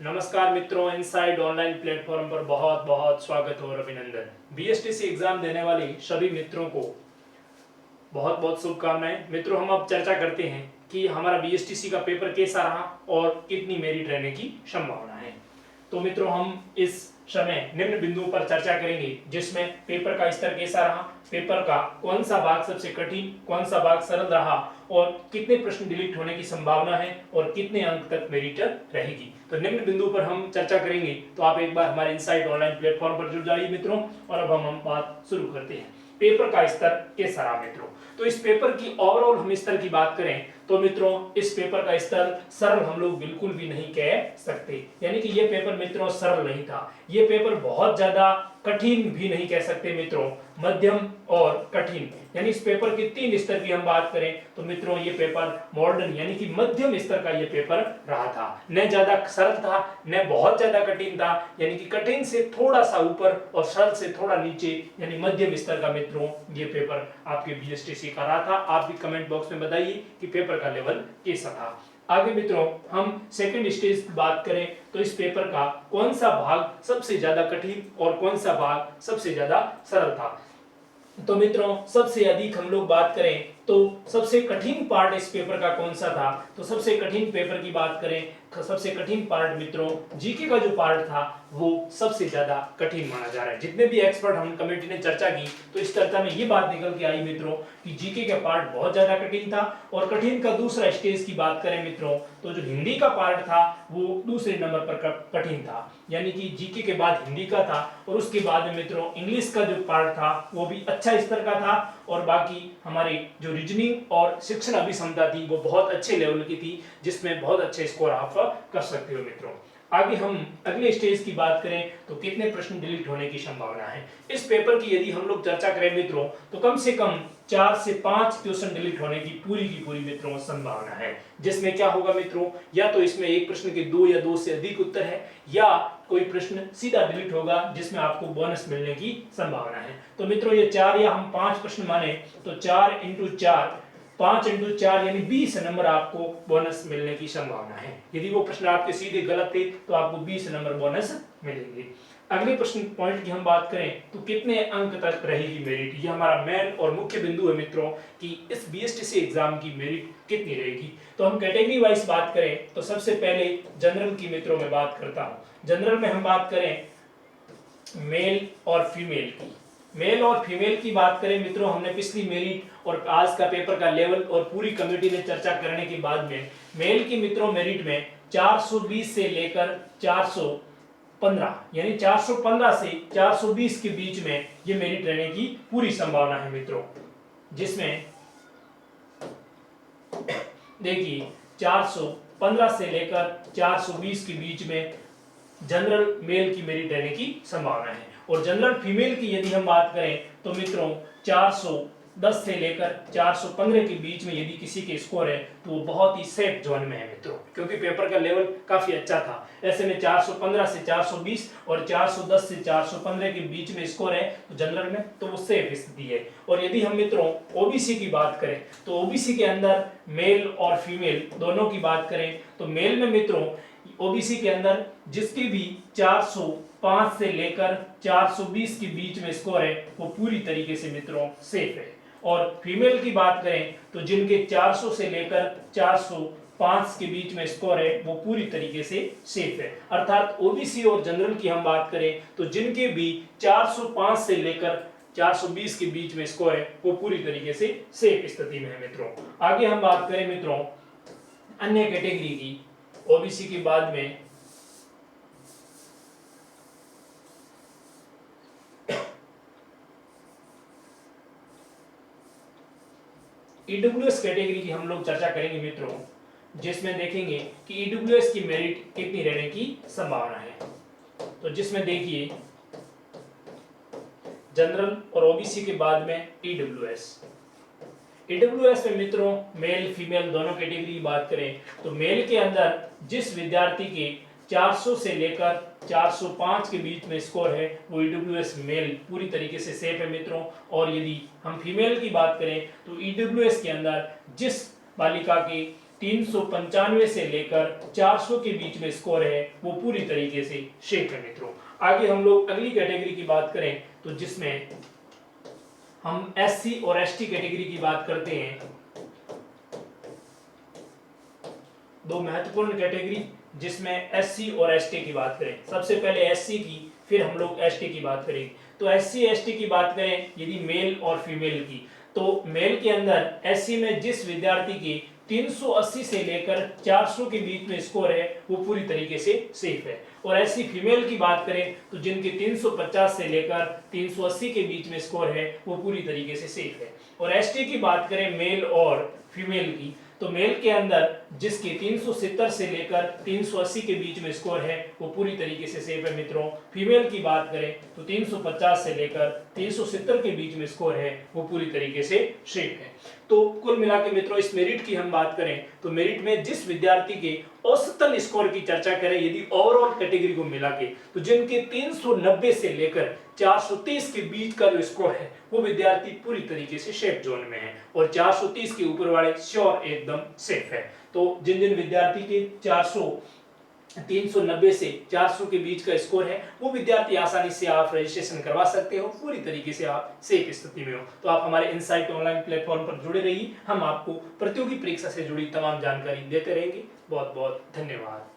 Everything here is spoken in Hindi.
नमस्कार मित्रों, इनसाइड ऑनलाइन प्लेटफॉर्म पर बहुत बहुत स्वागत और अभिनंदन। बीएसटीसी एग्जाम देने वाले सभी मित्रों को बहुत बहुत शुभकामनाएं। मित्रों, हम अब चर्चा करते हैं कि हमारा बीएसटीसी का पेपर कैसा रहा और कितनी मेरिट रहने की संभावना है। तो मित्रों, हम इस समय निम्न बिंदुओं पर चर्चा करेंगे, जिसमें पेपर का स्तर कैसा रहा, पेपर का कौन सा भाग सबसे कठिन, कौन सा भाग सरल रहा और कितने प्रश्न डिलीट होने की संभावना है और कितने अंक तक मेरिट रहेगी। तो निम्न बिंदु पर हम चर्चा करेंगे। तो आप एक बार हमारे इनसाइड ऑनलाइन प्लेटफॉर्म पर जुड़ जाइए मित्रों। और अब हम बात शुरू करते हैं। पेपर का स्तर कैसा रहा मित्रों? तो इस पेपर की ओवरऑल हम स्तर की बात करें तो मित्रों, इस पेपर का स्तर सरल हम लोग बिल्कुल भी नहीं कह सकते। यानी कि ये पेपर मित्रों सरल नहीं था। ये पेपर बहुत ज्यादा कठिन भी नहीं कह सकते मित्रों, मध्यम और कठिन। यानी इस पेपर के 3 स्तर की हम बात करें तो मित्रों, ये पेपर मॉडर्न यानी कि मध्यम स्तर का ये पेपर रहा था। न ज्यादा सरल था, न बहुत ज्यादा कठिन था। यानी कि कठिन से थोड़ा सा ऊपर और सरल से थोड़ा नीचे, यानी मध्यम स्तर का मित्रों ये पेपर आपके बीएसटीसी का रहा था। आप भी कमेंट बॉक्स में बताइए कि पेपर का लेवल कैसा था। आगे मित्रों, हम सेकंड स्टेज की बात करें तो इस पेपर का कौन सा भाग सबसे ज्यादा कठिन और कौन सा भाग सबसे ज्यादा सरल था। तो मित्रों, सबसे अधिक हम लोग बात करें तो सबसे कठिन पार्ट इस पेपर का कौन सा था। तो सबसे कठिन पेपर की बात करें, सबसे कठिन पार्ट मित्रों जीके का जो पार्ट था वो सबसे ज्यादा कठिन माना जा रहा है। जितने भी एक्सपर्ट हम कमेटी ने चर्चा की तो इस चर्चा में ये बात निकल के आई मित्रों कि जीके का पार्ट बहुत ज्यादा कठिन था। और कठिन का दूसरा स्टेज की बात करें मित्रों तो जो हिंदी का पार्ट था वो दूसरे नंबर पर कठिन था। यानी कि जीके के बाद हिंदी का था और उसके बाद में मित्रों इंग्लिश का जो पार्ट था वो भी अच्छा स्तर का था। और बाकी हमारे जो रीजनिंग और शिक्षण अभिक्षमता थी वो बहुत अच्छे लेवल की थी, जिसमें बहुत अच्छे स्कोर आप कर सकते हो मित्रों। आगे हम अगले स्टेज की बात करें तो कितने प्रश्न डिलीट होने की संभावना है। इस पेपर की यदि हम लोग चर्चा करें मित्रों तो कम से कम 4 से 5 क्वेश्चन डिलीट होने की पूरी मित्रों संभावना है। जिसमें क्या होगा मित्रों, या तो इसमें एक प्रश्न के 2 या 2 से अधिक उत्तर है, या कोई प्रश्न सीधा डिलीट होगा जिसमें आपको बोनस मिलने की संभावना है। तो मित्रों, ये 4 या हम 5 प्रश्न माने तो 4 × 4 5 × 4 यानी 20 नंबर आपको बोनस मिलने की संभावना है। यदि वो प्रश्न आपके सीधे गलत थे तो आपको 20 नंबर बोनस मिलेंगे। अगले प्रश्न पॉइंट की हम बात करें तो कितने अंक तक रहेगी मेरिट। ये हमारा मेन और मुख्य बिंदु है मित्रों कि इस बीएसटीसी एग्जाम की मेरिट कितनी रहेगी। तो हम कैटेगरी वाइज बात करें तो सबसे पहले जनरल की मित्रों में बात करता हूं। जनरल में हम बात करें मेल और फीमेल की। मेल और फीमेल की बात करें मित्रों, हमने पिछली मेरिट और आज का पेपर का लेवल और पूरी कमेटी ने चर्चा करने के बाद में मेल की मित्रों मेरिट में 420 से लेकर 415 यानी 415 से 420 के बीच में ये मेरिट रहने की पूरी संभावना है मित्रों। जिसमें देखिए 415 से लेकर 420 के बीच में जनरल मेल की मेरिट रहने की संभावना है। और जनरल फीमेल की यदि हम बात करें तो मित्रों 410 से लेकर 415 के बीच में यदि किसी के स्कोर है तो वो बहुत ही सेफ जोन में है मित्रों, क्योंकि पेपर का लेवल काफी अच्छा था। ऐसे में 415 से 420 और 410 से 415 के बीच में स्कोर है तो जनरल में तो वो सेफ स्थिति है। और यदि हम मित्रों ओबीसी की बात करें तो ओबीसी के अंदर मेल और फीमेल दोनों की बात करें तो मेल में मित्रों ओबीसी के अंदर जिसकी भी 405 से लेकर 420 के बीच में स्कोर है वो पूरी तरीके से मित्रों सेफ है। और फीमेल की बात करें तो जिनके 400 से लेकर 405 के बीच में स्कोर है वो पूरी तरीके से सेफ है। अर्थात ओबीसी और जनरल की हम बात करें तो जिनके भी 405 से लेकर 420 के बीच में स्कोर है वो पूरी तरीके से सेफ स्थिति में है मित्रों। आगे हम बात करें मित्रों अन्य कैटेगरी की, ओबीसी के बाद में ईडब्ल्यूएस कैटेगरी की हम लोग चर्चा करेंगे मित्रों, जिसमें देखेंगे कि ईडब्ल्यूएस की मेरिट कितनी रहने की संभावना है। तो जिसमें देखिए जनरल और ओबीसी के बाद में ईडब्ल्यूएस में मित्रों मेल फीमेल दोनों कैटेगरी की बात करें तो मेल के अंदर जिस विद्यार्थी के 400 से लेकर 405 के बीच में स्कोर है वो ईडब्ल्यूएस मेल पूरी तरीके से सेफ है मित्रों। और यदि हम फीमेल की बात करें तो ईडब्ल्यूएस के अंदर जिस बालिका के 395 से लेकर 400 के बीच में स्कोर है वो पूरी तरीके से सेफ है मित्रों। आगे हम लोग अगली कैटेगरी की बात करें तो जिसमें हम एससी और एसटी कैटेगरी की बात करते हैं। दो महत्वपूर्ण कैटेगरी जिसमें एससी और एसटी की बात करें। सबसे पहले एससी की, फिर हम लोग एसटी की बात करेंगे। तो एससी एसटी की बात करें यदि मेल और फीमेल की, तो मेल के अंदर एससी में जिस विद्यार्थी की 380 से लेकर 400 के बीच में स्कोर है वो पूरी तरीके से सेफ है। और ऐसी फीमेल की बात करें तो जिनके 350 से लेकर 380 के बीच में स्कोर है वो पूरी तरीके से सेफ है। और एसटी की बात करें मेल और फीमेल की, तो मेल के अंदर जिसके 370 से लेकर 380 के बीच में स्कोर है वो पूरी तरीके से सेफ है मित्रों। फीमेल की बात करें तो 350 से लेकर 370 के बीच में स्कोर है वो पूरी तरीके से सेफ है। तो कुल मिला के मित्रों इस मेरिट की हम बात करें तो मेरिट में जिस विद्यार्थी के औसतन स्कोर की चर्चा करें यदि ओवरऑल कैटेगरी को मिला के, तो जिनके 390 से लेकर 430 के बीच का जो स्कोर है वो विद्यार्थी पूरी तरीके से सेफ जोन में है और 430 के ऊपर वाले श्योर एकदम सेफ है। तो जिन जिन विद्यार्थी के 390 से 400 के बीच का स्कोर है वो विद्यार्थी आसानी से आप रजिस्ट्रेशन करवा सकते हो, पूरी तरीके से आप सेफ स्थिति में हो। तो आप हमारे इनसाइट ऑनलाइन प्लेटफॉर्म पर जुड़े रहिए, हम आपको प्रतियोगी परीक्षा से जुड़ी तमाम जानकारी देते रहेंगे। बहुत बहुत धन्यवाद।